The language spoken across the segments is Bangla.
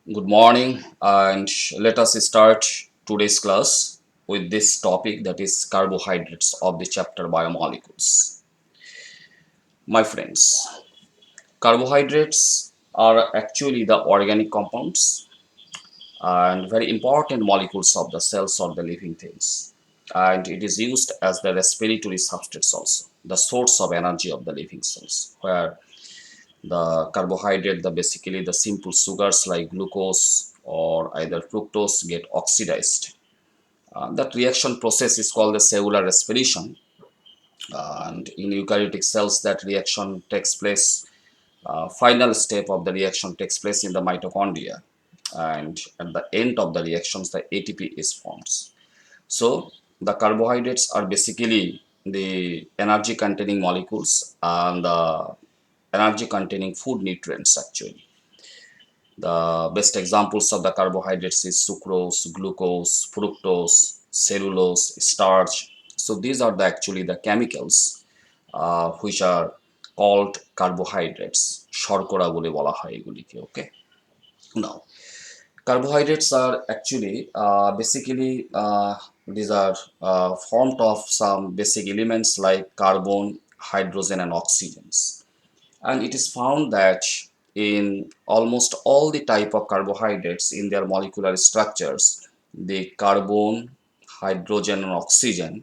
Good morning, and let us start today's class with this topic, that is carbohydrates of the chapter biomolecules. My friends, carbohydrates are actually the organic compounds and very important molecules of the cells or the living things. And it is used as the respiratory substrates also, the source of energy of the living cells, where the carbohydrate, the basically the simple sugars like glucose or either fructose get oxidized. That reaction process is called the cellular respiration, and in eukaryotic cells that reaction takes place. Final step of the reaction takes place in the mitochondria, and at the end of the reactions the ATP is formed. So the carbohydrates are basically the energy containing molecules and the energy containing food nutrients actually. The best examples of the carbohydrates is sucrose, glucose, fructose, cellulose, starch. So these are actually the chemicals which are called carbohydrates. শর্করা বলে বলা হয় এগুলিকে, okay? Now, carbohydrates are actually basically these are formed of some basic elements like carbon, hydrogen, and oxygens, and it is found that in almost all the type of carbohydrates in their molecular structures, the carbon, hydrogen, and oxygen,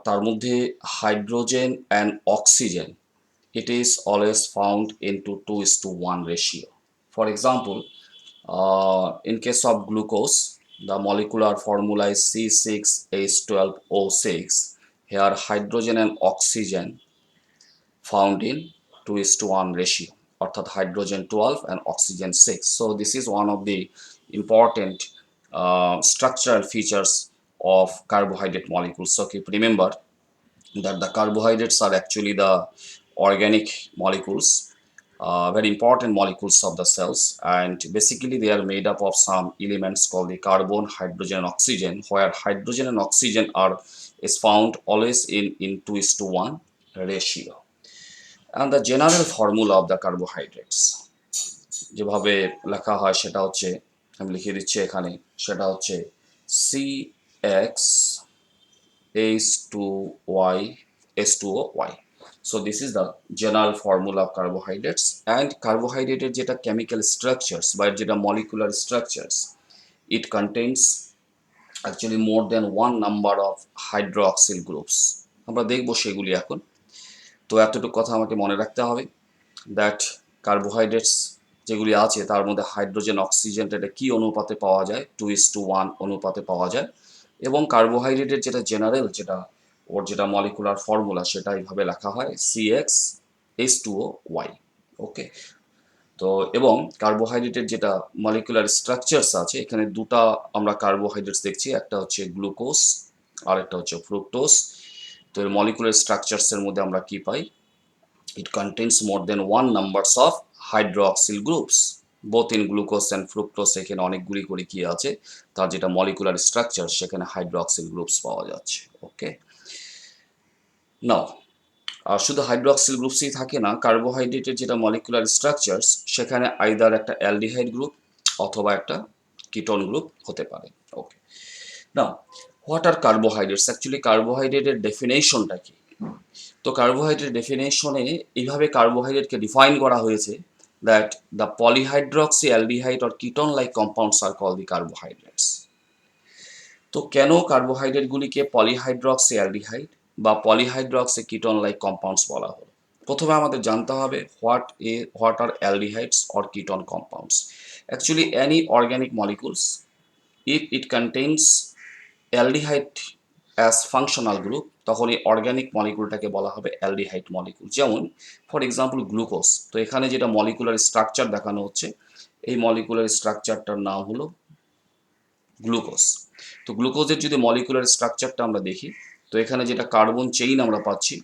তার মধ্যে hydrogen and oxygen, it is always found into 2:1 ratio. For example, in case of glucose, the molecular formula is C6H12O6. Here hydrogen and oxygen found in 2:1 ratio, অর্থাৎ hydrogen 12 and oxygen 6. So this is one of the important structural features of carbohydrate molecules. So keep remember that the carbohydrates are actually the organic molecules, very important molecules of the cells, and basically they are made up of some elements called the carbon, hydrogen, and oxygen, where hydrogen and oxygen are is found always in 2:1 ratio. And the general formula of the carbohydrates যেভাবে লেখা হয় সেটা হচ্ছে, আমি লিখে দিচ্ছি এখানে, সেটা হচ্ছে CX H2Y H2OY. So this is the general formula of carbohydrates. And carbohydrate যেটা chemical structures বা যেটা molecular structures, it contains actually more than one number of hydroxyl groups. আমরা দেখব সেগুলি এখন। তো এতটুকু কথা আমাকে মনে রাখতে হবে, দ্যাট কার্বোহাইড্রেটস যেগুলি আছে তার মধ্যে হাইড্রোজেন অক্সিজেনটা এটা কী অনুপাতে পাওয়া যায়, 2:1 অনুপাতে পাওয়া যায়। এবং কার্বোহাইড্রেটের যেটা জেনারেল যেটা ওর যেটা মলিকুলার ফর্মুলা সেটা এইভাবে লেখা হয় CX H2OY, ওকে? তো এবং কার্বোহাইড্রেটের যেটা মলিকুলার স্ট্রাকচারস আছে, এখানে দুটা আমরা কার্বোহাইড্রেটস দেখছি, একটা হচ্ছে গ্লুকোজ আর একটা হচ্ছে ফ্রুক্টোজ। তো এর মলিকুলার স্ট্রাকচারসের মধ্যে আমরা কি পাই? It contains more than one numbers of hydroxyl groups, both in glucose and fructose। এখানে অনেকগুলি করে কি আছে, তার যেটা মলিকুলার স্ট্রাকচার সেখানে হাইড্রোক্সিল গ্রুপস পাওয়া যাচ্ছে, ওকে? নাও শুধু হাইড্রোক্সিল গ্রুপসই থাকে না, কার্বোহাইড্রেটের যেটা মলিকুলার স্ট্রাকচারস সেখানে আইদার একটা অ্যালডিহাইড গ্রুপ অথবা একটা কিটোন গ্রুপ হতে পারে, okay? Now what are carbohydrates, actually কার্বোহাইড্রেটের ডেফিনেশনটা কি? তো কার্বোহাইড্রেট ডেফিনেশনে এইভাবে কার্বোহাইড্রেটকে ডিফাইন করা হয়েছে, that the polyhydroxy aldehyde or ketone like compounds are call the carbohydrates. তো কেন কার্বোহাইড্রেটগুলিকে পলিহাইড্রক্সি অ্যালডিহাইড বা পলিহাইড্রক্সি কিটোন লাইক কম্পাউন্ডস বলা হলো? প্রথমে আমাদের জানতে হবে what are aldehydes or ketone compounds. Actually any organic molecules, if it contains aldehyde as functional group, তখন এই অর্গ্যানিক মলিকুলটাকে বলা হবে অ্যালডিহাইড মলিকুল। যেমন ফর এক্সাম্পল গ্লুকোজ, তো এখানে যেটা মলিকুলার স্ট্রাকচার দেখানো হচ্ছে, এই মলিকুলার স্ট্রাকচারটার নাম হলো গ্লুকোজ। তো গ্লুকোজের যদি মলিকুলার স্ট্রাকচারটা আমরা দেখি, তো এখানে যেটা কার্বন চেইন আমরা পাচ্ছি,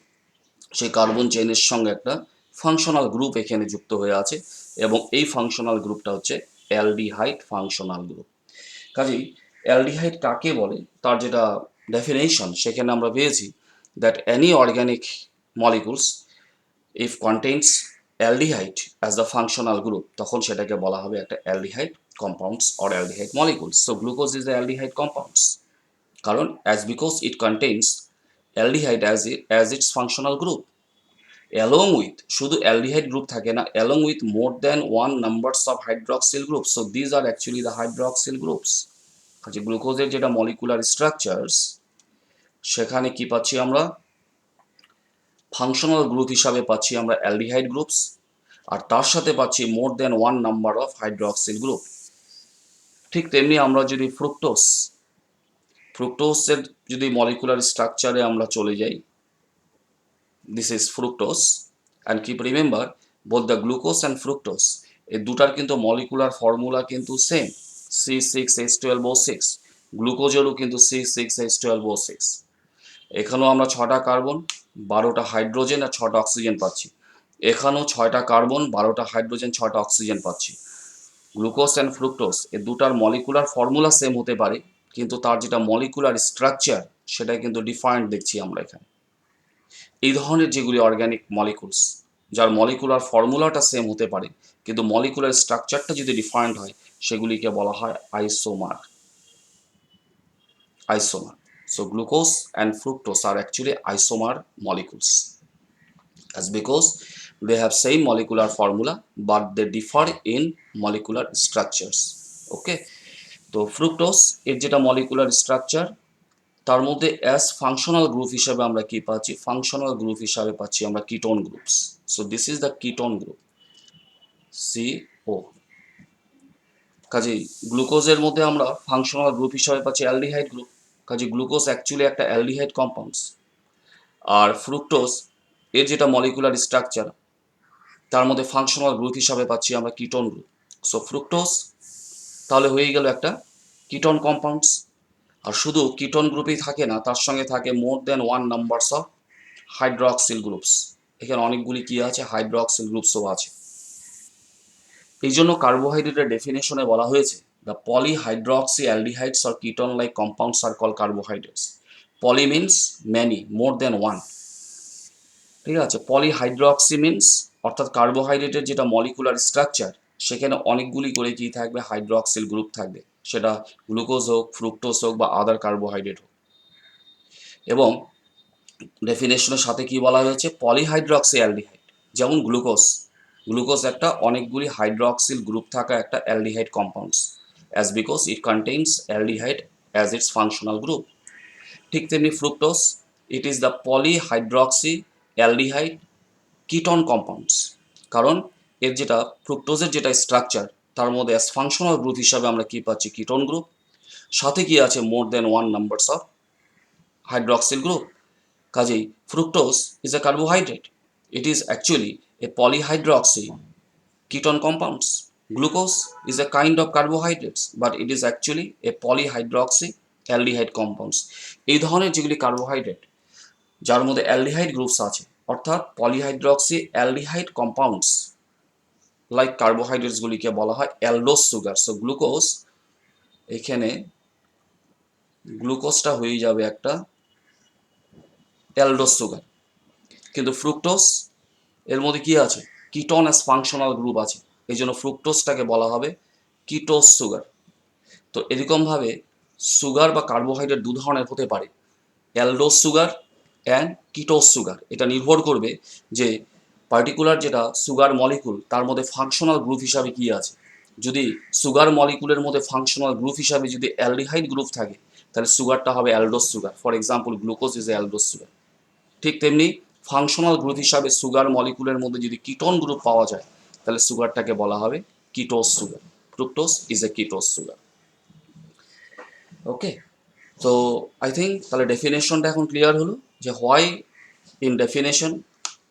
সেই কার্বন চেইনের সঙ্গে একটা ফাংশনাল গ্রুপ এখানে যুক্ত হয়ে আছে, এবং এই ফাংশনাল গ্রুপটা হচ্ছে অ্যালডিহাইড ফাংশনাল গ্রুপ। কাজেই অ্যালডিহাইড কাকে বলে তার যেটা ডেফিনেশন সেখানে আমরা পেয়েছি, that any organic molecules if contains aldehyde as the functional group, তখন সেটাকে বলা হবে একটা aldehyde compounds or aldehyde molecules. So glucose is the aldehyde compounds, কারণ as because it contains aldehyde as its functional group, along with, শুধু অ্যালডিহাইড গ্রুপ থাকে না, along with more than one numbers of hydroxyl group. So these are actually the hydroxyl groups. যে গ্লুকোজের যেটা মলিকুলার স্ট্রাকচারস, সেখানে কি পাচ্ছি আমরা, ফাংশনাল গ্রুপ হিসাবে পাচ্ছি আমরা অ্যালডিহাইড গ্রুপস, আর তার সাথে পাচ্ছি মোর than one number of hydroxyl group. ঠিক তেমনি আমরা যদি ফ্রুক্টোজের যদি মলিকুলার স্ট্রাকচারে আমরা চলে যাই, this is fructose, and keep remember both the glucose and fructose, এই দুটার কিন্তু মলিকুলার ফর্মুলা কিন্তু সেম, C6H12O6। গ্লুকোজেরও কিন্তু C6H12O6। এখানেও আমরা 6টা কার্বন, 12টা হাইড্রোজেন আর 6টা অক্সিজেন পাচ্ছি। এখানেও 6টা কার্বন, 12টা হাইড্রোজেন, 6টা অক্সিজেন পাচ্ছি। গ্লুকোজ অ্যান্ড ফ্রুক্টোজ এই দুটার মলিকুলার ফর্মুলা সেম হতে পারে, কিন্তু তার যেটা মলিকুলার স্ট্রাকচার সেটা কিন্তু ডিফারেন্ট দেখছি আমরা এখানে। এই ধরনের যেগুলি অর্গ্যানিক মলিকুলস, যার মলিকুলার ফর্মুলাটা সেম হতে পারে কিন্তু মলিকুলার স্ট্রাকচারটা যদি ডিফারেন্ট হয়, সেগুলিকে বলা হয় isomer. So glucose and fructose are actually isomer molecules. That's because they have same molecular formula but they differ in molecular structures. Okay, তো ফ্রুক্টোজ এর যেটা মলিকুলার স্ট্রাকচার, তার মধ্যে অ্যাজ ফাংশনাল গ্রুপ হিসাবে আমরা কি পাচ্ছি, ফাংশনাল গ্রুপ হিসাবে পাচ্ছি আমরা ketone groups. So this is the ketone group, CO। কাজেই গ্লুকোজের মধ্যে আমরা ফাংশনাল গ্রুপ হিসাবে পাচ্ছি অ্যালডিহাইড গ্রুপ, কাজে গ্লুকোজ অ্যাকচুয়ালি একটা অ্যালডিহাইড কম্পাউন্ডস। আর ফ্রুক্টোজ এর যেটা মলিকুলার স্ট্রাকচার, তার মধ্যে ফাংশনাল গ্রুপ হিসাবে পাচ্ছি আমরা কিটোন গ্রুপ। সো ফ্রুক্টোজ তাহলে হয়ে গেল একটা কিটোন কম্পাউন্ডস। আর শুধু কিটোন গ্রুপেই থাকে না, তার সঙ্গে থাকে more than one numbers of hydroxyl groups. এখানে অনেকগুলি কি আছে, হাইড্রক্সিল গ্রুপসও আছে। এই জন্য কার্বোহাইড্রেটের ডেফিনেশনে বলা হয়েছে the polyhydroxy aldehydes or ketone like compounds are call carbohydrates. Poly means many, more than one. ঠিক আছে, পলিহাইড্রক্সি মিনস অর্থাৎ কার্বোহাইড্রেটের যেটা মলিকুলার স্ট্রাকচার, সেখানে অনেকগুলি করে কি থাকবে, হাইড্রক্সিল গ্রুপ থাকবে, সেটা গ্লুকোজ হোক, ফ্রুক্টোজ হোক বা আদার কার্বোহাইড্রেট হোক। এবং ডেফিনেশনের সাথে কি বলা হয়েছে, পলিহাইড্রক্সি অ্যালডিহাইড, যেমন গ্লুকোজ একটা অনেকগুলি হাইড্রক্সিল গ্রুপ থাকা একটা aldehyde compounds, as because it contains aldehyde as its functional group. ঠিক তেমনি fructose, it is the polyhydroxy aldehyde ketone compounds, কারণ এর যেটা ফ্রুক্টোজের যেটা স্ট্রাকচার, তার মধ্যে অ্যাজ ফাংশনাল গ্রুপ হিসাবে আমরা কি পাচ্ছি, কিটোন গ্রুপ, সাথে কি আছে more than one numbers of hydroxyl group. কাজেই fructose is a carbohydrate, it is actually a polyhydroxy ketone compounds. Glucose is a kind of carbohydrates, but it is actually a polyhydroxy aldehyde compounds. এই ধরনের যেগুলি কার্বোহাইড্রেট যার মধ্যে অ্যালডিহাইড গ্রুপস আছে, অর্থাৎ পলিহাইড্রক্সি অ্যালডিহাইড কম্পাউন্ডস লাইক কার্বোহাইড্রেটসগুলিকে বলা হয় অ্যালডোজ সুগার। সো গ্লুকোজ, এখানে গ্লুকোজটা হয়ে যাবে একটা অ্যালডোজ সুগার, কিন্তু ফ্রুক্টোজ এর মধ্যে কি আছে, কিটোন অ্যাজ ফাংশনাল গ্রুপ আছে, এই জন্য ফ্রুক্টোজটাকে বলা হবে কিটোজ সুগার। তো এরকমভাবে সুগার বা কার্বোহাইড্রেট দু ধরনের হতে পারে, aldose sugar and ketose sugar. এটা নির্ভর করবে যে পার্টিকুলার যেটা সুগার মলিকুল, তার মধ্যে ফাংশনাল গ্রুপ হিসাবে কি আছে। যদি সুগার মলিকুলের মধ্যে ফাংশনাল গ্রুপ হিসাবে যদি অ্যালডিহাইড গ্রুপ থাকে, তাহলে সুগারটা হবে aldose sugar. For example, glucose is aldose sugar. ঠিক তেমনি ফাংশনাল গ্রুপ হিসাবে সুগার মলিকুলের মধ্যে যদি কিটোন গ্রুপ পাওয়া যায়, তাহলে সুগারটাকে বলা হবে ketose sugar. Fructose is a ketose sugar. Okay, তো আই থিঙ্ক তাহলে ডেফিনেশনটা এখন ক্লিয়ার হলো যে why in definition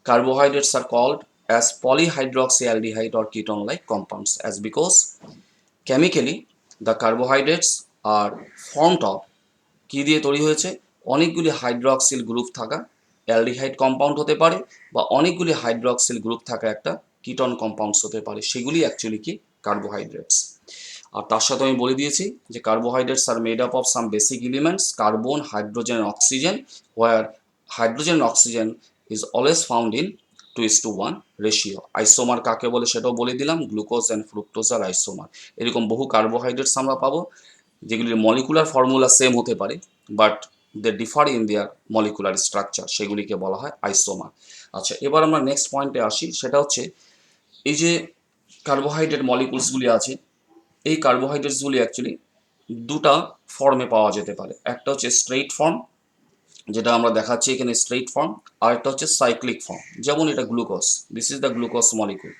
carbohydrates are called as polyhydroxyaldehyde or ketone like compounds, as because chemically the carbohydrates are formed of কি দিয়ে তৈরি হয়েছে, অনেকগুলি হাইড্রক্সিল গ্রুপ থাকা অ্যালডিহাইড কম্পাউন্ড হতে পারে বা অনেকগুলি হাইড্রক্সিল গ্রুপ থাকা একটা কিটোন কম্পাউন্ডস হতে পারে, সেগুলি অ্যাকচুয়ালি কি কার্বোহাইড্রেটস। আর তার সাথে আমি বলে দিয়েছি যে carbohydrates are made up of some basic elements, carbon, hydrogen, oxygen, where hydrogen and oxygen is always found in 2:1 ratio. Isomer কাকে বলে সেটাও বলে দিলাম, glucose and fructose are isomer. এরকম বহু কার্বোহাইড্রেটস আমরা পাবো যেগুলির মলিকুলার ফর্মুলা সেম হতে পারে, but they differ in their molecular structure, সেগুলিকে বলা হয় আইসোমার। আচ্ছা, এবার আমরা নেক্সট পয়েন্টে আসি, সেটা হচ্ছে এই যে কার্বোহাইড্রেট মলিকুলসগুলি আছে, এই কার্বোহাইড্রেটসগুলি অ্যাকচুয়ালি দুটা ফর্মে পাওয়া যেতে পারে। একটা হচ্ছে স্ট্রেইট ফর্ম, যেটা আমরা দেখাচ্ছি এখানে স্ট্রেইট ফর্ম, আর একটা হচ্ছে সাইক্লিক ফর্ম। যেমন এটা glucose, this is the glucose molecule,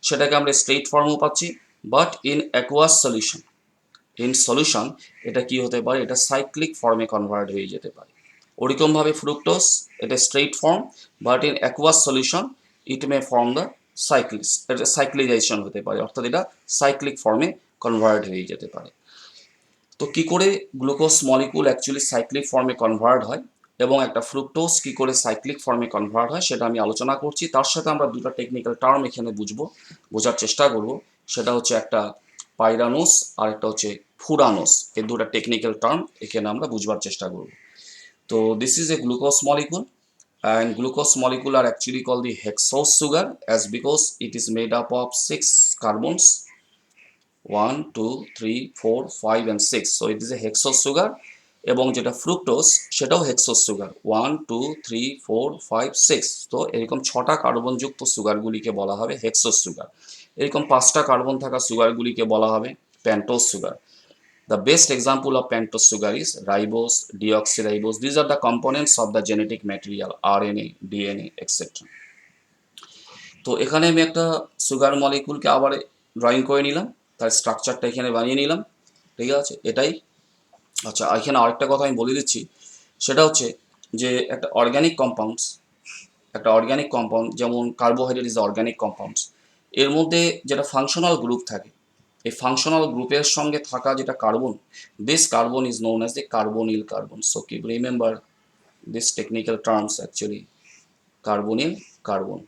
সেটাকে আমরা স্ট্রেইট ফর্মও পাচ্ছি, but in aqueous solution, in solution এটা কি হতে পারে, এটা সাইক্লিক ফর্মে কনভার্ট হয়ে যেতে পারে। ওরকমভাবে ফ্রুক্টোজ, এটা straight form, but in aqueous solution it may form the cyclise, এটা সাইক্লিজাইজেশন হতে পারে, অর্থাৎ এটা সাইক্লিক ফর্মে কনভার্ট হয়ে যেতে পারে। তো কি করে গ্লুকোজ মলিকুল অ্যাকচুয়ালি সাইক্লিক ফর্মে কনভার্ট হয় এবং একটা ফ্রুক্টোজ কি করে সাইক্লিক ফর্মে কনভার্ট হয় সেটা আমি আলোচনা করছি। তার সাথে আমরা দুটো টেকনিক্যাল টার্ম এখানে বোঝার চেষ্টা করব। সেটা হচ্ছে একটা পাইরানোস আর একটা হচ্ছে ফুরানোস, এই দুটো টেকনিক্যাল টার্ম এখানে আমরা বুঝবার চেষ্টা করব। তো this is a glucose molecule, and glucose molecule are actually called the hexose sugar as because it is made up of 6 carbons, 1 2 3 4 5 and 6, so it is a hexose sugar। এবং যেটা ফ্রুক্টোজ সেটাও হেক্সোস সুগার, 1 2 3 4 5 6, তো এরকম 6টা কার্বনযুক্ত সুগারগুলিকে বলা হবে হেক্সোস সুগার। এরকম 5টা কার্বন থাকা সুগারগুলিকে বলা হবে pentose sugar. The best example of pentose sugar is ribose, deoxyribose. These are the components of the genetic material, RNA, DNA, etc. তো এখানে আমি একটা সুগার মলিকুলকে আবার ড্রয়িং করে নিলাম, তার স্ট্রাকচারটা এখানে বানিয়ে নিলাম, ঠিক আছে, এটাই। আচ্ছা, এখানে আরেকটা কথা আমি বলে দিচ্ছি, সেটা হচ্ছে যে একটা অর্গ্যানিক কম্পাউন্ড যেমন কার্বোহাইড্রেট ইজ অর্গ্যানিক কম্পাউন্ডস, এর মধ্যে যেটা ফাংশনাল গ্রুপ থাকে, এই ফাংশনাল গ্রুপের সঙ্গে থাকা যেটা carbon, this carbon is known as the carbonyl carbon. So keep remember this technical terms actually, carbonyl carbon.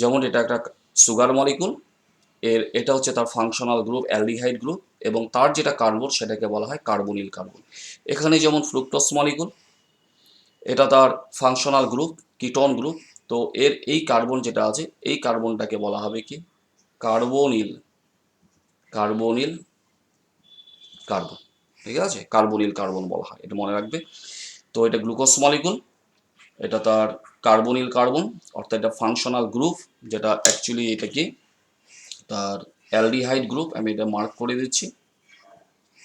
যেমন এটা একটা সুগার মলিকুল, এটা হচ্ছে তার ফাংশনাল গ্রুপ অ্যালডিহাইড গ্রুপ, এবং তার যেটা কার্বন সেটাকে বলা হয় কার্বনিল কার্বন। এখানে যেমন ফ্রুক্টোজ মলিকুল, এটা তার ফাংশনাল গ্রুপ কিটোন গ্রুপ, তো এর এই কার্বন যেটা আছে এই কার্বনটাকে বলা হবে কি কার্বনিল কার্বনিল কার্বন, ঠিক আছে, কার্বনিল কার্বন বলা হয়, এটা মনে রাখবে। তো এটা গ্লুকোজ মলিকুল, এটা তার কার্বনিল কার্বন, অর্থাৎ এটা ফাংশনাল গ্রুপ, যেটা অ্যাকচুয়ালি এটা কি তার অ্যালডিহাইড গ্রুপ, আমি এটা মার্ক করে দিচ্ছি,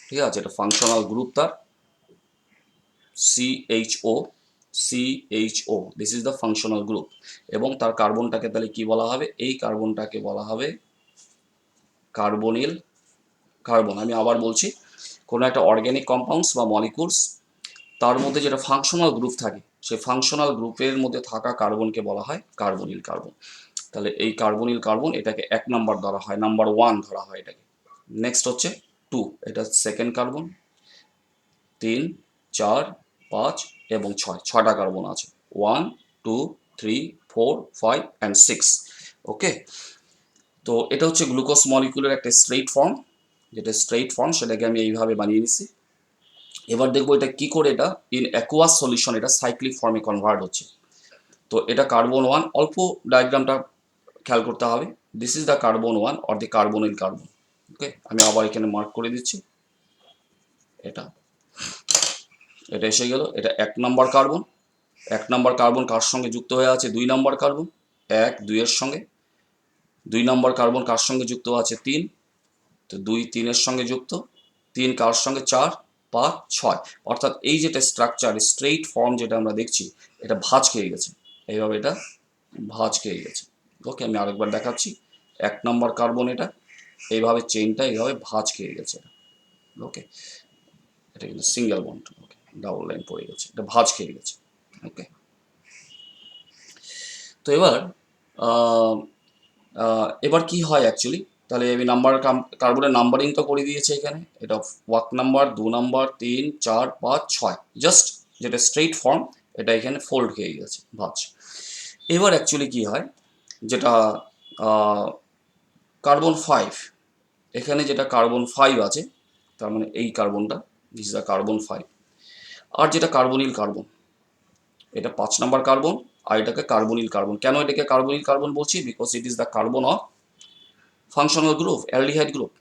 ঠিক আছে, এটা ফাংশনাল গ্রুপ তার CHO, this is the functional group. এবং তার কার্বনটাকে তাহলে কি বলা হবে, এই কার্বনটাকে বলা হবে কার্বনিল কার্বন। আমি আবার বলছি, কোনো একটা অর্গ্যানিক কম্পাউন্ডস বা মলিকুলস, তার মধ্যে যেটা ফাংশনাল গ্রুপ থাকে, সেই ফাংশনাল গ্রুপের মধ্যে থাকা কার্বনকে বলা হয় কার্বনিল কার্বন। তাহলে এই কার্বনিল কার্বন এটাকে 1 নাম্বার ধরা হয়, নাম্বার 1 ধরা হয় এটাকে। নেক্সট হচ্ছে 2, এটা সেকেন্ড কার্বন, 3 4 5 এবং 6টা কার্বন আছে, 1 2 3 4 5 and 6। ওকে, তো এটা হচ্ছে গ্লুকোজ মলিকুলের একটা স্ট্রেইট ফর্ম, যেটা স্ট্রেইট ফর্ম সেটাকে আমি এইভাবে বানিয়ে নিছি। এবার দেখবো এটা কি করে এটা ইন অ্যাকুয়াস সলিউশন এটা সাইক্লিক ফর্মে কনভার্ট হচ্ছে। তো এটা কার্বন 1, অল্প ডায়াগ্রামটা খেয়াল করতে হবে, this is the carbon 1 or the carbonyl carbon. Okay, আমি আবার এখানে মার্ক করে দিচ্ছি, এটা এটা এসে গেল, এটা 1 নাম্বার কার্বন। 1 নাম্বার কার্বন কার সঙ্গে যুক্ত হয়ে আছে, 2 নাম্বার কার্বন, 1 2 এর সঙ্গে। 2 নাম্বার কার্বন কার সঙ্গে যুক্ত আছে, 3, তো 2 3 এর সঙ্গে যুক্ত, 3 কার সঙ্গে, 4 5 6, অর্থাৎ এই যেটা স্ট্রাকচার স্ট্রেইট ফর্ম যেটা আমরা দেখছি, এটা ভাঁজ খেয়ে গেছে, এইভাবে এটা ভাঁজ খেয়ে গেছে। ওকে, আমি আরেকবার দেখাচ্ছি, 1 নাম্বার কার্বন, এটা এইভাবে চেইনটা এইভাবে ভাঁজ খেয়ে গেছে। ওকে, এটা কিন্তু সিঙ্গেল বন্ড, ওকে, ডাবল লাইন পড়ে গেছে, এটা ভাঁজ খেয়ে গেছে। ওকে, তো এবার কি হয় অ্যাকচুয়ালি, তাহলে আমি কার্বনের নাম্বারিং তো করে দিয়েছে এখানে, এটা 1 নাম্বার 2 নাম্বার 3 4 5 6, জাস্ট যেটা স্ট্রেইট ফর্ম এটা এখানে ফোল্ড খেয়ে গেছে, ভাঁজ। এবার অ্যাকচুয়ালি কি হয়, যেটা কার্বন 5, এখানে যেটা কার্বন 5 আছে, তার মানে এই কার্বনটা, দিস ইজ দ্য কার্বন 5, আর যেটা কার্বনিল কার্বন, এটা 5 নাম্বার কার্বন, আর এটাকে কার্বনিল কার্বন। কেন এটাকে কার্বনিল কার্বন বলছি? Because it is the carbon of functional group, aldehyde group.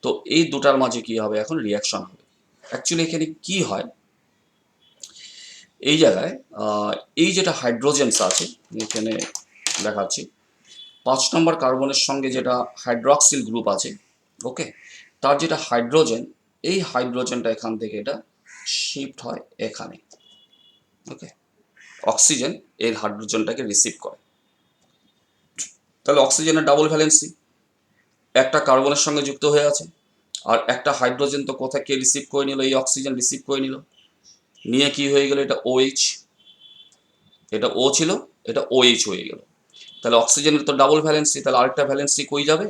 তো এই দুটার মাঝে কি হবে? এখন রিয়াকশন হবে। অ্যাকচুয়ালি এখানে কি হয়, এই জায়গায় এই যেটা হাইড্রোজেনস আছে, এখানে দেখাচ্ছি 5 নম্বর কার্বনের সঙ্গে যেটা হাইড্রক্সিল গ্রুপ আছে, ওকে, তার যেটা হাইড্রোজেন, এই হাইড্রোজেনটা এখান থেকে এটা শিফট হয় এখানে, ওকে, অক্সিজেন এর হাইড্রোজেনটাকে রিসিভ করে। তাহলে অক্সিজেনের ডাবল ভ্যালেন্সি, একটা কার্বনের সঙ্গে যুক্ত হয়ে আছে, আর একটা হাইড্রোজেন তো কোথায় কে রিসিভ করে নিল? এই অক্সিজেন রিসিভ করে নিল, নিয়ে কি হয়ে গেল? এটা OH, এটা ও ছিল, এটা OH হয়ে গেল। তাহলে অক্সিজেনের তো ডাবল ভ্যালেন্সি, তাহলে আরেকটা ভ্যালেন্সি কই যাবে?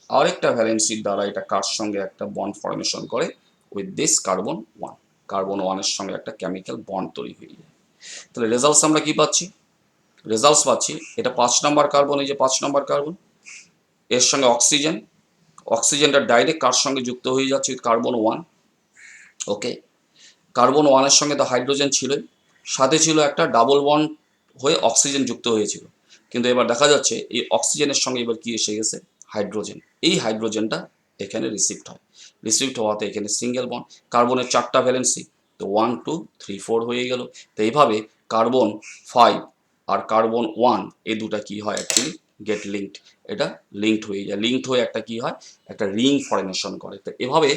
আরেকটা ভ্যালেন্সির দ্বারা এটা কার সঙ্গে একটা বন্ড ফর্মেশন করে? উইথ দিস কার্বন 1, কার্বন 1-এর সঙ্গে একটা কেমিক্যাল বন্ড তৈরি হয়ে যায়। তাহলে রেজাল্টস আমরা কি পাচ্ছি? রেজাল্টস পাচ্ছি এটা 5 নম্বর কার্বন, এই যে 5 নম্বর কার্বন, এর সঙ্গে অক্সিজেন, অক্সিজেনটা ডাইরেক্ট কার সঙ্গে যুক্ত হয়ে যাচ্ছে? With carbon 1, okay. কার্বন 1-এর সঙ্গে তো হাইড্রোজেন ছিলই, সাথে ছিল একটা ডাবল বন্ড হয়ে অক্সিজেন যুক্ত হয়েছিল। কিন্তু এবার দেখা যাচ্ছে এই অক্সিজেনের সঙ্গে এবার কি এসে গেছে? হাইড্রোজেন। এই হাইড্রোজেনটা এখানে রিসিভড হয়, রিসিভড হওয়াতে এখানে সিঙ্গেল বন্ড, কার্বনের 4টা ভ্যালেন্সি, তো 1 2 3 4 হয়ে গেল। তো এইভাবে কার্বন 5 আর কার্বন 1 এই দুটা কি হয়? অ্যাকচুয়ালি গেট লিঙ্কড, এটা লিঙ্কড হয়ে যায়, লিঙ্কড হয়ে একটা কি হয়? একটা রিং ফর্মেশন করে। তো এভাবে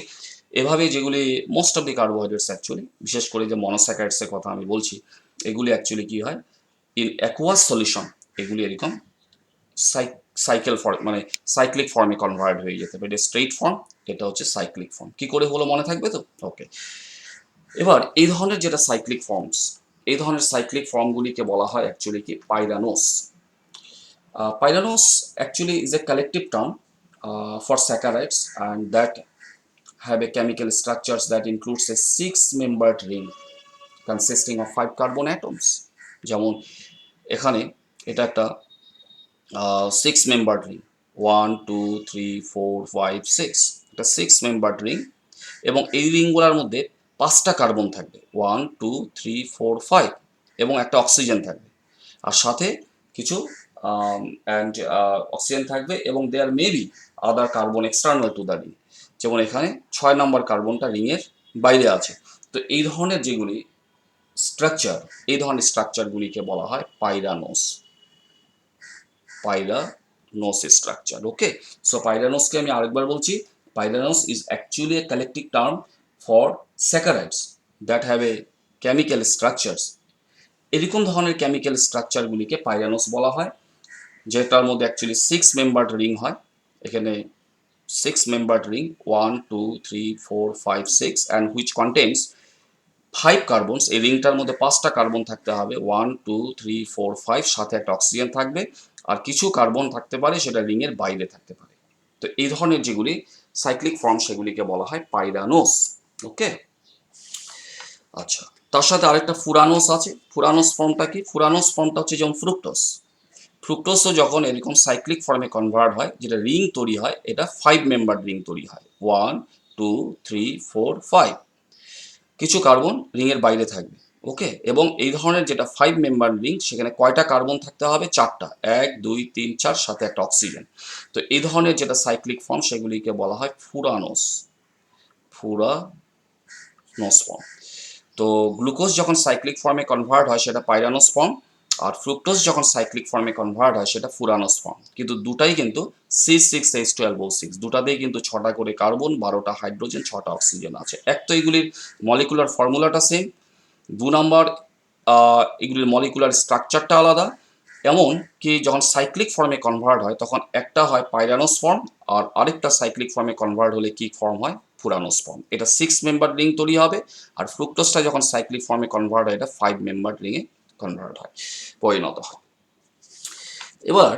এভাবে যেগুলি most of the carbohydrates actually, বিশেষ করে যে মনোস্যাকারাইডসের কথা আমি বলছি, এগুলি অ্যাকচুয়ালি কি হয়? ইন অ্যাকুয়াস সলিউশন এগুলি এরকম সাইকেল ফর্ম, মানে সাইক্লিক ফর্মে কনভার্ট হয়ে যেতে পারে। এটা স্ট্রেইট ফর্ম, এটা হচ্ছে সাইক্লিক ফর্ম। কি করে হলো মনে থাকবে তো? ওকে। এবার এই ধরনের যেটা সাইক্লিক ফর্মস, এই ধরনের সাইক্লিক ফর্মগুলিকে বলা হয় অ্যাকচুয়ালি কি? পাইরানোস। Pyranose actually is a collective term for saccharides, and that have a chemical structures that includes a 6-membered ring consisting of 5 carbon atoms. যেমন এখানে এটা একটা 6-membered ring, 1 2 3 4 5 6, এটা 6-membered ring, এবং এই রিংগুলোর মধ্যে 5টা কার্বন থাকবে, 1 2 3 4 5, এবং একটা অক্সিজেন থাকবে, আর সাথে কিছু অ্যান্ড অক্সিজেন থাকবে, এবং there maybe other carbon external to the ring. যেমন এখানে 6 নম্বর কার্বনটা রিংয়ের বাইরে আছে। তো এই ধরনের যেগুলি স্ট্রাকচার, এই ধরনের স্ট্রাকচারগুলিকে বলা হয় পাইরানোস, পাইরানোস স্ট্রাকচার, ওকে। সো পাইরানোসকে আমি আরেকবার বলছি, pyranose is actually a collective term for saccharides that have a chemical structures. এরকম ধরনের কেমিক্যাল স্ট্রাকচারগুলিকে পাইরানোস বলা হয়, যেটার মধ্যে অ্যাকচুয়ালি 6-membered রিং হয়। এখানে 6-membered ring, 1 2 3 4 5 6, and which contains 5 carbons. এই রিংটার মধ্যে 5টা কার্বন থাকতে হবে, 1 2 3 4 5, সাথে একটা অক্সিজেন থাকবে, আর কিছু কার্বন থাকতে পারে সেটা রিংয়ের বাইরে থাকতে পারে। তো এই ধরনের যেগুলি সাইক্লিক ফর্ম, সেগুলিকে বলা হয় পাইরানোস, ওকে। আচ্ছা, তার সাথে আরেকটা ফুরানোস আছে। ফুরানোস ফর্মটা কি? ফুরানোস ফর্মটা হচ্ছে যেমন ফ্রুক্টোজ, ফ্রুক্টোজও যখন এরকম সাইক্লিক ফর্মে কনভার্ট হয়, যেটা রিং তৈরি হয়, এটা 5-membered রিং তৈরি হয়, 1 2 3 4 5, কিছু কার্বন রিংয়ের বাইরে থাকবে, ওকে। এবং এই ধরনের যেটা 5-membered রিং, সেখানে কয়টা কার্বন থাকতে হবে? 4টা, 1 2 3 4, সাথে একটা অক্সিজেন। তো এই ধরনের যেটা সাইক্লিক ফর্ম, সেগুলিকে বলা হয় ফুরানোস, ফুরানোস ফর্ম। তো গ্লুকোজ যখন সাইক্লিক ফর্মে কনভার্ট হয় সেটা পাইরানোস ফর্ম, আর ফ্রুক্টোজ যখন সাইক্লিক ফর্মে কনভার্ট হয় সেটা ফুরানোস ফর্ম। কিন্তু দুটাই কিন্তু C6H12O6, দুটাতেই কিন্তু 6টা করে কার্বন, 12টা হাইড্রোজেন, 6টা অক্সিজেন আছে। এক তো এগুলির মলিকুলার ফর্মুলাটা সেম, 2 নম্বর এগুলির মলিকুলার স্ট্রাকচারটা আলাদা। এমন কি যখন সাইক্লিক ফর্মে কনভার্ট হয় তখন একটা হয় পাইরানোস ফর্ম, আর আরেকটা সাইক্লিক ফর্মে কনভার্ট হলে কি ফর্ম হয়? ফুরানোস ফর্ম। এটা 6-membered রিং তৈরি হবে, আর ফ্রুক্টোজটা যখন সাইক্লিক ফর্মে কনভার্ট হয় এটা 5-membered রিংয়ে কনভার্ট হয়, পরিণত হয়। এবার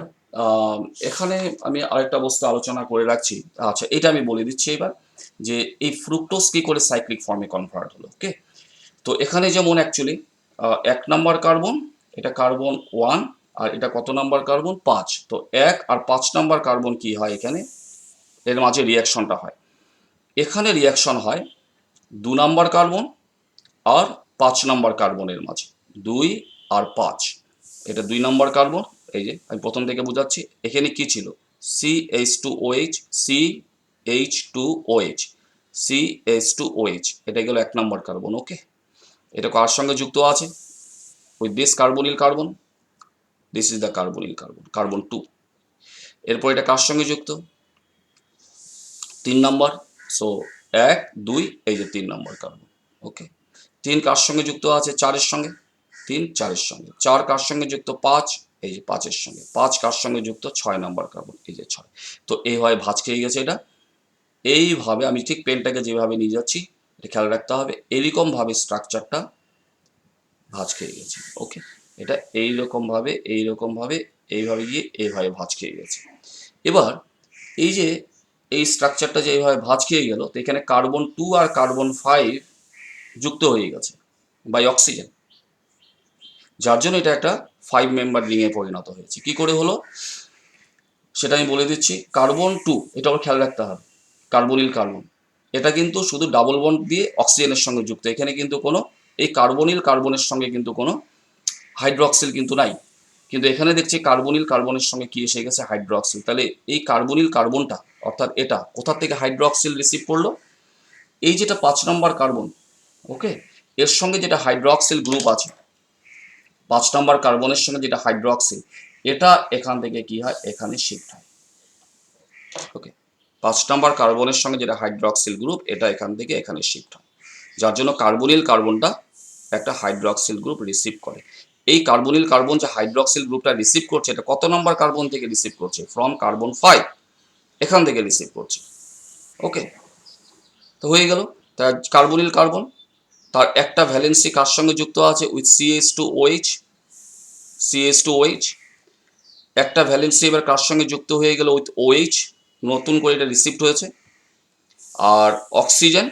এখানে আমি আরেকটা বস্তু আলোচনা করে রাখছি। আচ্ছা, এটা আমি বলে দিচ্ছি এবার, যে এই ফ্রুক্টোজ কি করে সাইক্লিক ফর্মে কনভার্ট হলো, ওকে। তো এখানে যেমন অ্যাকচুয়ালি 1 নম্বর কার্বন, এটা কার্বন 1, আর এটা কত নম্বর কার্বন? 5। তো 1 আর 5 নম্বর কার্বন কি হয়? এখানে এর মাঝে রিয়াকশনটা হয়, এখানে রিয়াকশন হয় 2 নম্বর কার্বন আর 5 নম্বর কার্বনের মাঝে, 2 আর 5। এটা 2 নম্বর কার্বন। এই যে আমি প্রথম থেকে বোঝাচ্ছি, এখানে কি ছিল, CH2OH, CH2OH, CH2OH, এটা গেল 1 নম্বর কার্বন। ওকে, এটা কার সঙ্গে যুক্ত আছে? With this carbonyl carbon, this is the carbonyl carbon, carbon 2। এরপর এটা কার সঙ্গে যুক্ত? 3 নম্বর। সো 1 2, এই যে 3 নম্বর কার্বন। ওকে, 3 কার সঙ্গে যুক্ত আছে? 4 এর সঙ্গে। 3 4 এর সঙ্গে। 4 কার সঙ্গে যুক্ত? 5, এই যে 5 এর সঙ্গে। 5 কার সঙ্গে যুক্ত? 6 নম্বর কার্বন, এই যে 6। তো এইভাবে ভাঁজ খেয়ে গেছে এটা। এইভাবে আমি ঠিক পেনটাকে যেভাবে নিয়ে যাচ্ছি এটা খেয়াল রাখতে হবে, এরকম ভাবে স্ট্রাকচারটা ভাঁজ খেয়ে গেছে। ওকে, এটা এইরকম ভাবে এইভাবে গিয়ে এইভাবে ভাঁজ খেয়ে গেছে। এবার এই যে এই স্ট্রাকচারটা যে এইভাবে ভাঁজ খেয়ে গেল, তো এখানে কার্বন 2 আর কার্বন 5 যুক্ত হয়ে গেছে বাই অক্সিজেন, যার জন্য এটা একটা 5 মেম্বার রিংয়ে পরিণত হয়েছে। কি করে হলো সেটা আমি বলে দিচ্ছি। কার্বন 2, এটা আবার খেয়াল রাখতে হবে, কার্বনিল কার্বন, এটা কিন্তু শুধু ডাবল বন্ড দিয়ে অক্সিজেনের সঙ্গে যুক্ত। এখানে কিন্তু কোনো এই কার্বনিল কার্বনের সঙ্গে কিন্তু কোনো হাইড্রোক্সিল কিন্তু নাই। কিন্তু এখানে দেখছি কার্বনিল কার্বনের সঙ্গে কি এসে গেছে? হাইড্রোক্সিল। তাহলে এই কার্বনিল কার্বনটা, অর্থাৎ এটা কোথা থেকে হাইড্রোক্সিল রিসিভ করলো? এই যেটা 5 নম্বর কার্বন, ওকে, এর সঙ্গে যেটা হাইড্রোক্সিল গ্রুপ আছে, 5 নম্বর কার্বনের সঙ্গে যেটা হাইড্রোক্সিল, এটা এখান থেকে কি হয়? এখানে শিফট হয়। ওকে, 5 নম্বর কার্বনের সঙ্গে যেটা হাইড্রোক্সিল গ্রুপ, এটা এখান থেকে এখানে শিফট হয়, যার জন্য কার্বনিল কার্বনটা একটা হাইড্রোক্সিল গ্রুপ রিসিভ করে। এই কার্বনিল কার্বন যে হাইড্রোক্সিল গ্রুপটা রিসিভ করছে, এটা কত নম্বর কার্বন থেকে রিসিভ করছে? ফ্রম কার্বন 5, এখান থেকে রিসিভ করছে। ওকে, তো হয়ে গেল। তার কার্বনিল কার্বন, তার একটা ভ্যালেন্সি কার সঙ্গে যুক্ত আছে? With CH2OH, CH2OH। একটা ভ্যালেন্সি এবার কার সঙ্গে যুক্ত হয়ে গেল? উইথ OH, নতুন করে এটা রিসিভড হয়েছে। আর অক্সিজেন,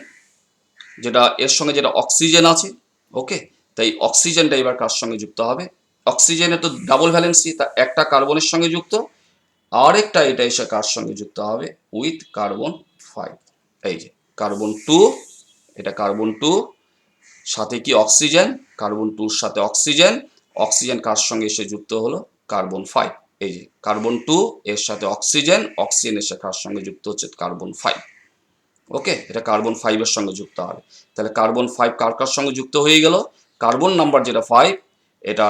যেটা এর সঙ্গে যেটা অক্সিজেন আছে, ওকে, তাই অক্সিজেনটা এবার কার সঙ্গে যুক্ত হবে? অক্সিজেনের তো ডাবল ভ্যালেন্সি, তা একটা কার্বনের সঙ্গে যুক্ত, আর একটা এটা এসে কার সঙ্গে যুক্ত হবে? With carbon 5। এই যে কার্বন 2, এটা কার্বন 2, সাথে কি অক্সিজেন, কার্বন 2 সাথে অক্সিজেন, অক্সিজেন কার সঙ্গে এসে যুক্ত হলো? কার্বন 5। এই যে কার্বন 2 এর সাথে অক্সিজেন, অক্সিজেন এসে কার সঙ্গে যুক্ত হচ্ছে? কার্বন 5। ওকে, এটা কার্বন 5 এর সঙ্গে যুক্ত হবে। তাহলে কার্বন 5 কার কার সঙ্গে যুক্ত হয়ে গেল? কার্বন নাম্বার যেটা 5, এটা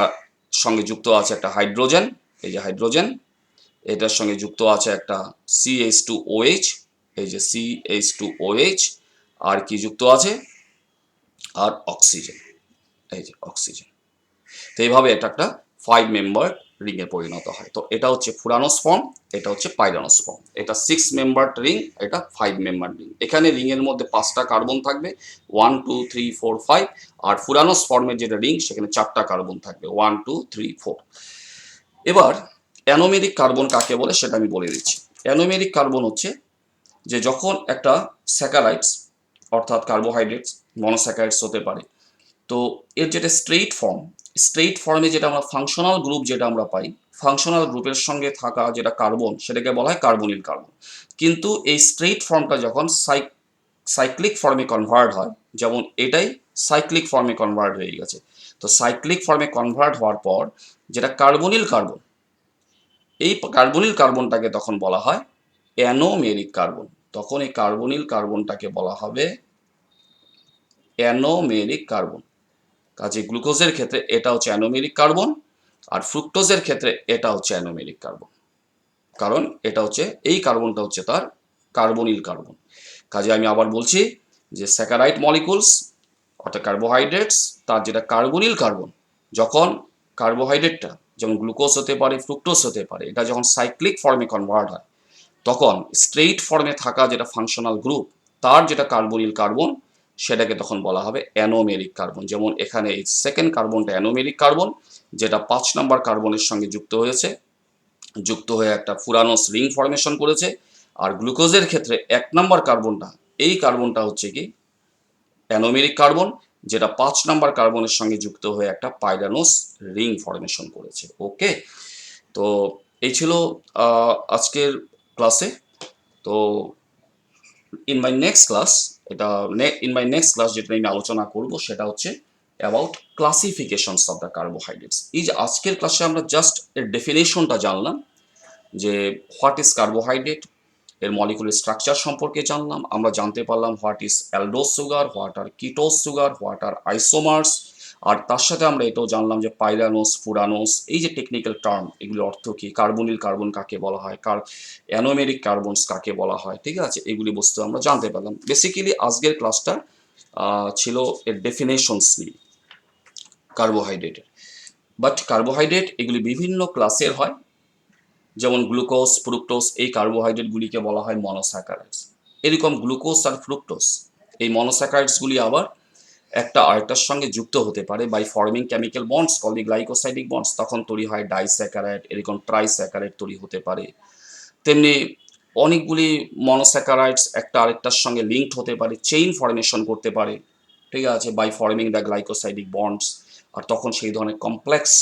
সঙ্গে যুক্ত আছে একটা হাইড্রোজেন, এই যে হাইড্রোজেন, এটার সঙ্গে যুক্ত আছে একটা CH2OH, এই যে CH2OH, আর কি যুক্ত আছে? আর অক্সিজেন, এই যে অক্সিজেন। তো এইভাবে এটা একটা 5 মেম্বার রিং এ পরিণত হয়। তো এটা হচ্ছে ফুরানোস ফর্ম, এটা হচ্ছে পাইরানোস ফর্ম। এটা 6 মেম্বার রিং, এটা 5 মেম্বার রিং। এখানে রিং এর মধ্যে 5টা কার্বন থাকবে, 1 2 3 4 5। আর ফুরানোস ফর্মের যেটা রিং, সেখানে 4টা কার্বন থাকবে, 1 2 3 4। এবার অ্যানোমেরিক কার্বন কাকে বলে সেটা আমি বলে দিচ্ছি। অ্যানোমেরিক কার্বন হচ্ছে যে যখন একটা স্যাকারাইডস, অর্থাৎ কার্বোহাইড্রেটস, মনোস্যাকারাইডস হতে পারে, তো এর যেটা স্ট্রেইট ফর্মে যেটা আমরা ফাংশনাল গ্রুপ যেটা আমরা পাই, ফাংশনাল গ্রুপের সঙ্গে থাকা যেটা কার্বন, সেটাকে বলা হয় কার্বনিল কার্বন। কিন্তু এই স্ট্রেইট ফর্মটা যখন সাইক্লিক ফর্মে কনভার্ট হয়, যেমন এটাই সাইক্লিক ফর্মে কনভার্ট হয়ে গেছে, তো সাইক্লিক ফর্মে কনভার্ট হওয়ার পর যেটা কার্বনিল কার্বন, এই কার্বনিল কার্বনটাকে তখন বলা হয় অ্যানোমেরিক কার্বন। তখন এই কার্বনিল কার্বনটাকে বলা হবে অ্যানোমেরিক কার্বন। কাজে গ্লুকোজের ক্ষেত্রে এটা হচ্ছে অ্যানোমেরিক কার্বন, আর ফ্রুক্টোজের ক্ষেত্রে এটা হচ্ছে অ্যানোমেরিক কার্বন, কারণ এটা হচ্ছে এই কার্বনটা হচ্ছে তার কার্বনিল কার্বন। কাজে আমি আবার বলছি যে স্যাকারাইড মলিকুলস, অর্থাৎ কার্বোহাইড্রেটস, তার যেটা কার্বনিল কার্বন, যখন কার্বোহাইড্রেটটা যেমন গ্লুকোজ হতে পারে, ফ্রুক্টোজ হতে পারে, এটা যখন সাইক্লিক ফর্মে কনভার্ট হয়, তখন স্ট্রেইট ফর্মে থাকা যেটা ফাংশনাল গ্রুপ, তার যেটা কার্বনিল কার্বন, সেটাকে তখন বলা হবে অ্যানোমেরিক কার্বন। যেমন এখানে এই সেকেন্ড কার্বনটা অ্যানোমেরিক কার্বন, যেটা 5 নম্বর কার্বনের সঙ্গে যুক্ত হয়েছে, যুক্ত হয়ে একটা ফুরানোস রিং ফর্মেশন করেছে। আর গ্লুকোজের ক্ষেত্রে 1 নম্বর কার্বনটা, এই কার্বনটা হচ্ছে কি অ্যানোমেরিক কার্বন, যেটা 5 নম্বর কার্বনের সঙ্গে যুক্ত হয়ে একটা পাইরানোস রিং ফর্মেশন করেছে। ওকে, তো এই ছিল আজকের ক্লাসে। তো ইন মাই নেক্সট ক্লাস, এটা ইন মাই নেক্সট ক্লাস যেটা আমি আলোচনা করব সেটা হচ্ছে about classifications of the carbohydrates. এই যে আজকের ক্লাসে আমরা জাস্ট এর ডেফিনেশনটা জানলাম, যে হোয়াট ইজ কার্বোহাইড্রেট, এর মলিকুলার স্ট্রাকচার সম্পর্কে জানলাম। আমরা জানতে পারলাম what is aldose sugar, what are ketose sugar, what are isomers. আর তার সাথে আমরা এটাও জানলাম যে পাইরানোস, ফুরানোস, এই যে টেকনিক্যাল টার্ম, এগুলির অর্থ কি, কার্বনিল কার্বন কাকে বলা হয়, অ্যানোমেরিক কার্বনস কাকে বলা হয়, ঠিক আছে, এগুলি বস্তু আমরা জানতে পারলাম। বেসিক্যালি আজকের ক্লাসটা ছিল এর ডেফিনেশনস নিয়ে কার্বোহাইড্রেটের। বাট কার্বোহাইড্রেট এগুলি বিভিন্ন ক্লাসের হয়, যেমন গ্লুকোজ, ফ্রুক্টোজ, এই কার্বোহাইড্রেটগুলিকে বলা হয় মনোস্যাকারাইডস। এরকম গ্লুকোজ আর ফ্রুক্টোজ, এই মনোস্যাকারাইডসগুলি আবার একটা আরেকটার সঙ্গে যুক্ত হতে পারে by forming chemical bonds call the glycosidic bonds, তখন তৈরি হয় ডাইস্যাকারাইড, এরকম ট্রাইস্যাকারাইড তৈরি হতে পারে। তেমনি অনেকগুলি মনোস্যাকারাইডস একটা আরেকটার সঙ্গে লিঙ্কড হতে পারে, চেইন ফর্মেশন করতে পারে, ঠিক আছে, by forming the glycosidic bonds. আর তখন সেই ধরনের কমপ্লেক্স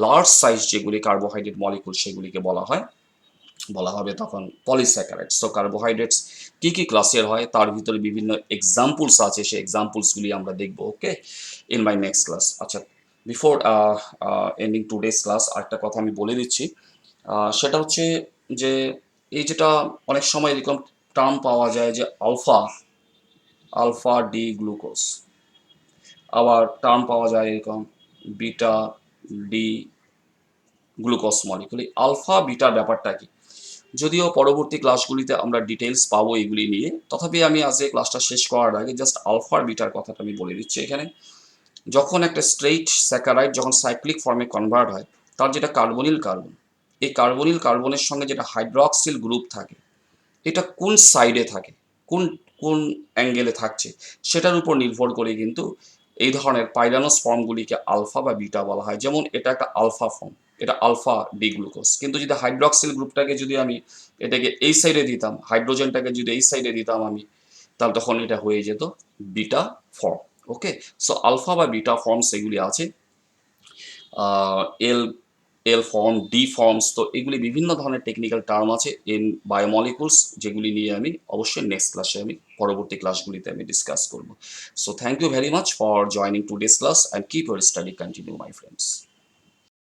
লার্জ সাইজ যেগুলি কার্বোহাইড্রেট মলিকুল, সেগুলিকে বলা হবে তখন পলিস্যাকারাইডস। সো কার্বোহাইড্রেটস কি কি ক্লাসের হয়, তার ভিতরে বিভিন্ন এক্সাম্পলস আছে, সেই এক্সাম্পলসগুলি আমরা দেখব, ওকে, ইন মাই নেক্সট ক্লাস। আচ্ছা, বিফোর এন্ডিং টুডেস ক্লাস আরেকটা কথা আমি বলে দিচ্ছি, সেটা হচ্ছে যে এই যেটা অনেক সময় এরকম টার্ম পাওয়া যায় যে আলফা আলফা ডি গ্লুকোজ, আবার টার্ম পাওয়া যায় এরকম beta D glucose molecule. Alpha বিটার ব্যাপারটা কি, যদিও পরবর্তী ক্লাসগুলিতে আমরা ডিটেলস পাবো এগুলি নিয়ে, তথাপি আমি আজকে ক্লাসটা শেষ করার আগে জাস্ট আলফা বিটার কথাটা আমি বলে দিচ্ছি এখানে। যখন একটা স্ট্রেইট স্যাকারাইড যখন সাইক্লিক ফর্মে কনভার্ট হয়, তার যেটা কার্বনিল কার্বন, এই কার্বনিল কার্বনের সঙ্গে যেটা হাইড্রক্সিল গ্রুপ থাকে, এটা কোন সাইডে থাকে, কোন কোন অ্যাঙ্গেলে থাকছে, সেটার উপর নির্ভর করে কিন্তু এই ধরনের পাইরানোস ফর্মগুলিকে আলফা বা বিটা বলা হয়। যেমন এটা একটা আলফা ফর্ম, এটা আলফা ডি গ্লুকোজ, কিন্তু যদি হাইড্রক্সিল গ্রুপটাকে যদি আমি এটাকে এই সাইডে দিতাম, হাইড্রোজেনটাকে যদি এই সাইডে দিতাম আমি, তাহলে তখন এটা হয়ে যেত বিটা ফর্ম। ওকে, সো আলফা বা বিটা ফর্মস এগুলি আছে, এল এল ফর্ম, ডি ফর্মস, তো এগুলি বিভিন্ন ধরনের টেকনিক্যাল টার্ম আছে ইন বায়োমলিকুলস, যেগুলি নিয়ে আমি অবশ্যই নেক্সট ক্লাসে আমি পরবর্তী ক্লাসগুলিতে আমি ডিসকাস করব। So thank you very much for joining today's class and keep your study continue my friends.